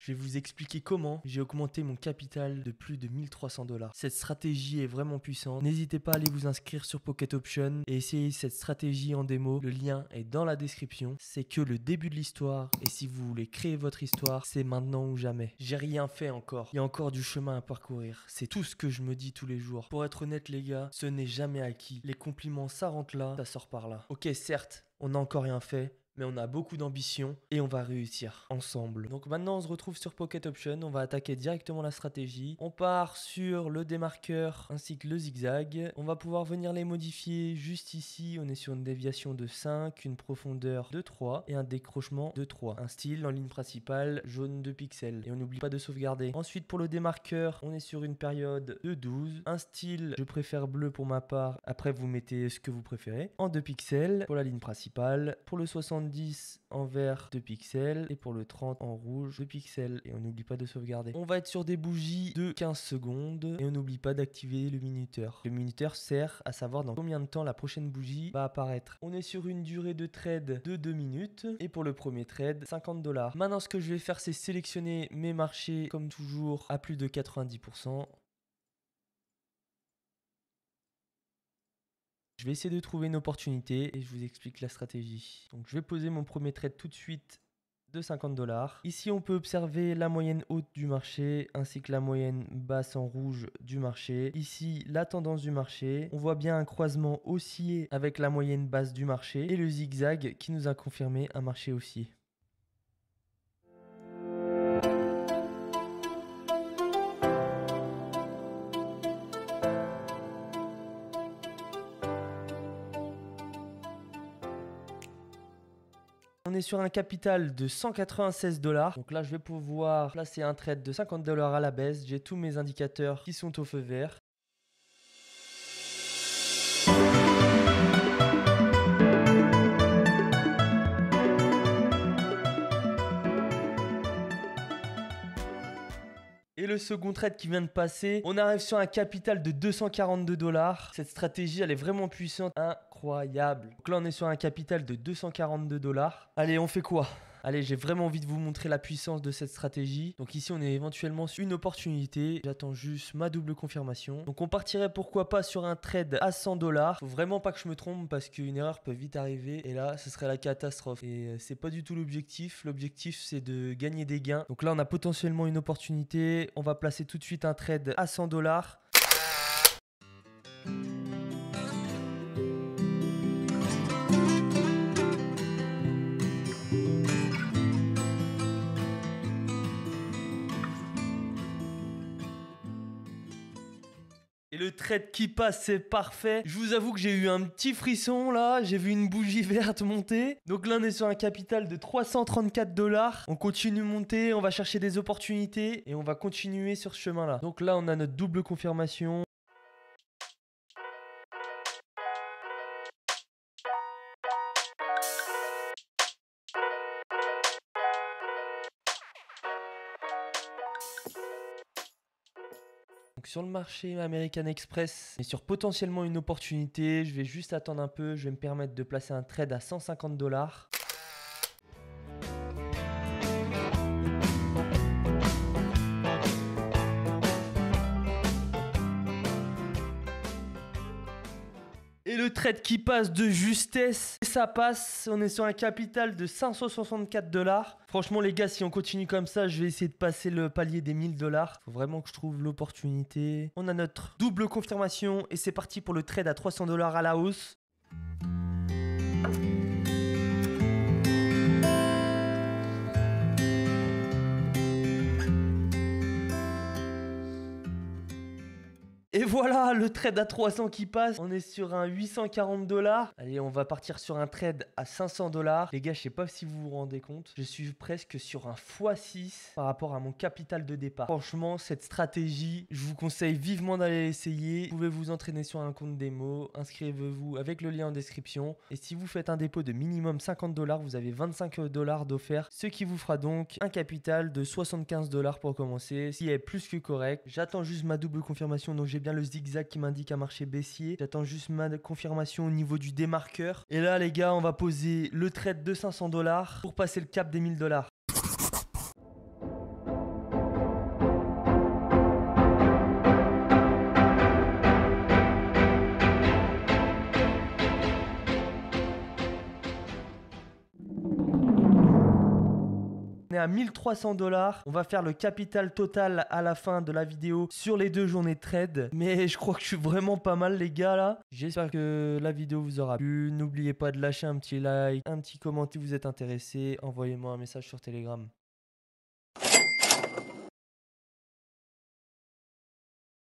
je vais vous expliquer comment j'ai augmenté mon capital de plus de 1300 $. Cette stratégie est vraiment puissante. N'hésitez pas à aller vous inscrire sur Pocket Option et essayer cette stratégie en démo. Le lien est dans la description. C'est que le début de l'histoire et si vous voulez créer votre histoire, c'est maintenant ou jamais. J'ai rien fait encore. Il y a encore du chemin à parcourir. C'est tout ce que je me dis tous les jours. Pour être honnête les gars, ce n'est jamais acquis. Les compliments, ça rentre là, ça sort par là. Ok, certes, on n'a encore rien fait, mais on a beaucoup d'ambition et on va réussir ensemble. Donc maintenant on se retrouve sur Pocket Option, on va attaquer directement la stratégie. On part sur le démarqueur ainsi que le zigzag. On va pouvoir venir les modifier juste ici. On est sur une déviation de 5, une profondeur de 3 et un décrochement de 3. Un style en ligne principale, jaune de pixels. Et on n'oublie pas de sauvegarder. Ensuite pour le démarqueur, on est sur une période de 12. Un style, je préfère bleu pour ma part. Après vous mettez ce que vous préférez. En 2 pixels pour la ligne principale. Pour le 70 en vert 2 pixels et pour le 30 en rouge 2 pixels et on n'oublie pas de sauvegarder. On va être sur des bougies de 15 secondes et on n'oublie pas d'activer le minuteur. Le minuteur sert à savoir dans combien de temps la prochaine bougie va apparaître. On est sur une durée de trade de 2 minutes et pour le premier trade 50 $. Maintenant ce que je vais faire c'est sélectionner mes marchés comme toujours à plus de 90%. Je vais essayer de trouver une opportunité et je vous explique la stratégie. Donc je vais poser mon premier trade tout de suite de 50 $. Ici on peut observer la moyenne haute du marché ainsi que la moyenne basse en rouge du marché. Ici la tendance du marché. On voit bien un croisement haussier avec la moyenne basse du marché et le zigzag qui nous a confirmé un marché haussier. On est sur un capital de 196 $. Donc là, je vais pouvoir placer un trade de 50 $ à la baisse. J'ai tous mes indicateurs qui sont au feu vert. Et le second trade qui vient de passer, on arrive sur un capital de 242 $. Cette stratégie, elle est vraiment puissante, incroyable. Donc là, on est sur un capital de 242 $. Allez, on fait quoi ? Allez, j'ai vraiment envie de vous montrer la puissance de cette stratégie. Donc ici, on est éventuellement sur une opportunité. J'attends juste ma double confirmation. Donc on partirait pourquoi pas sur un trade à 100 $. Faut vraiment pas que je me trompe parce qu'une erreur peut vite arriver. Et là, ce serait la catastrophe. Et c'est pas du tout l'objectif. L'objectif, c'est de gagner des gains. Donc là, on a potentiellement une opportunité. On va placer tout de suite un trade à 100 $. Et le trade qui passe, c'est parfait. Je vous avoue que j'ai eu un petit frisson là. J'ai vu une bougie verte monter. Donc là, on est sur un capital de 334 $. On continue de monter, on va chercher des opportunités et on va continuer sur ce chemin-là. Donc là, on a notre double confirmation. Donc sur le marché American Express et sur potentiellement une opportunité, je vais juste attendre un peu, je vais me permettre de placer un trade à 150 $. Et le trade qui passe de justesse, ça passe, on est sur un capital de 564 $. Franchement les gars, si on continue comme ça, je vais essayer de passer le palier des 1000 $. Faut vraiment que je trouve l'opportunité. On a notre double confirmation et c'est parti pour le trade à 300 $ à la hausse. Et voilà, le trade à 300 qui passe. On est sur un 840 $. Allez, on va partir sur un trade à 500 $. Les gars, je sais pas si vous vous rendez compte. Je suis presque sur un x6 par rapport à mon capital de départ. Franchement, cette stratégie, je vous conseille vivement d'aller l'essayer. Vous pouvez vous entraîner sur un compte démo. Inscrivez-vous avec le lien en description. Et si vous faites un dépôt de minimum 50 $, vous avez 25 $ d'offert. Ce qui vous fera donc un capital de 75 $ pour commencer. Ce qui est plus que correct. J'attends juste ma double confirmation. Donc j'ai bien le zigzag qui m'indique un marché baissier. J'attends juste ma confirmation au niveau du démarqueur. Et là les gars, on va poser le trade de 500 $ pour passer le cap des 1000 $. On est à 1300 $. On va faire le capital total à la fin de la vidéo sur les 2 journées de trade. Mais je crois que je suis vraiment pas mal les gars là. J'espère que la vidéo vous aura plu. N'oubliez pas de lâcher un petit like, un petit commentaire si vous êtes intéressé. Envoyez-moi un message sur Telegram.